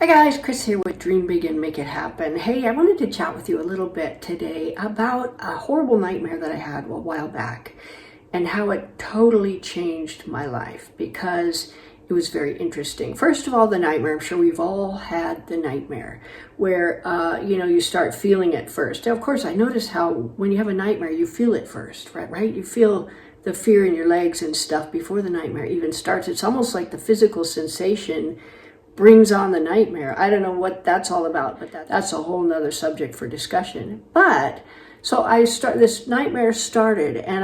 Hi guys, Chris here with Dream Big and Make It Happen. Hey, I wanted to chat with you a little bit today about a horrible nightmare that I had a while back and how it totally changed my life because it was very interesting. First of all, the nightmare, I'm sure we've all had the nightmare where, you start feeling it first. Now, of course, I noticed how when you have a nightmare, you feel it first, right? You feel the fear in your legs and stuff before the nightmare even starts. It's almost like the physical sensation brings on the nightmare. I don't know what that's all about, but that's a whole nother subject for discussion. But so this nightmare started, and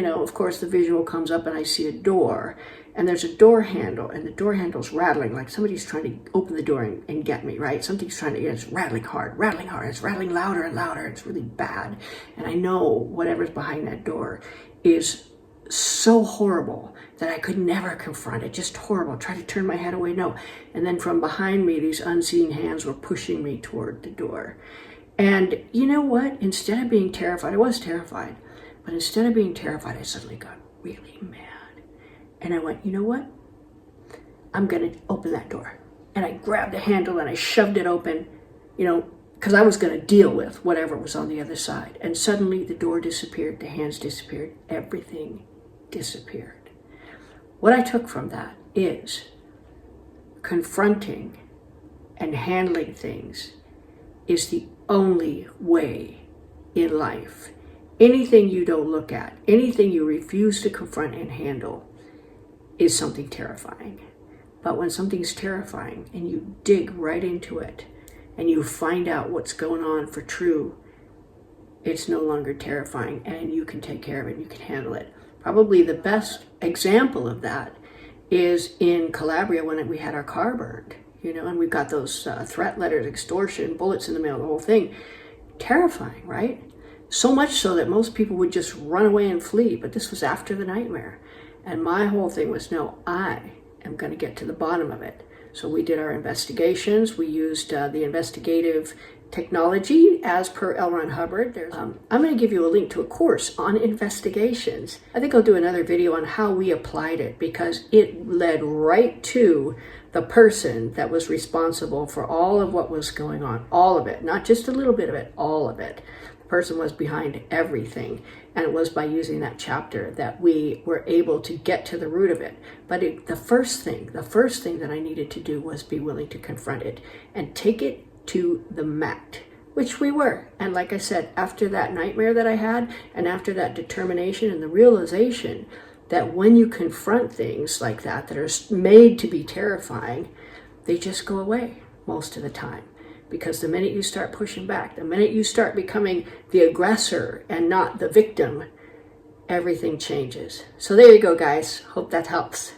of course the visual comes up and I see a door, and there's a door handle, and the door handle's rattling like somebody's trying to open the door and get me, right? Something's trying to, it's rattling hard, it's rattling louder and louder. It's really bad. And I know whatever's behind that door is so horrible that I could never confront it. Just horrible. Try to turn my head away. No. And then from behind me, these unseen hands were pushing me toward the door. And you know what? Instead of being terrified, I was terrified, but instead of being terrified, I suddenly got really mad. And I went, you know what? I'm going to open that door. And I grabbed the handle and I shoved it open, because I was going to deal with whatever was on the other side. And suddenly the door disappeared, the hands disappeared, everything disappeared. What I took from that is confronting and handling things is the only way in life. Anything you don't look at, anything you refuse to confront and handle is something terrifying. But when something's terrifying and you dig right into it and you find out what's going on for true, it's no longer terrifying and you can take care of it, you can handle it. Probably the best example of that is in Calabria when we had our car burned, and we got those threat letters, extortion, bullets in the mail, the whole thing. Terrifying, right? So much so that most people would just run away and flee, but this was after the nightmare. And my whole thing was, no, I am going to get to the bottom of it. So we did our investigations. We used the investigative technology as per L. Ron Hubbard. I'm going to give you a link to a course on investigations. I think I'll do another video on how we applied it because it led right to the person that was responsible for all of what was going on, all of it, not just a little bit of it, all of it. The person was behind everything, and it was by using that chapter that we were able to get to the root of it. But the first thing that I needed to do was be willing to confront it and take it to the mat, which we were. And like I said, after that nightmare that I had, and after that determination and the realization that when you confront things like that are made to be terrifying, they just go away most of the time. Because the minute you start pushing back, the minute you start becoming the aggressor and not the victim, everything changes. So there you go, guys. Hope that helps.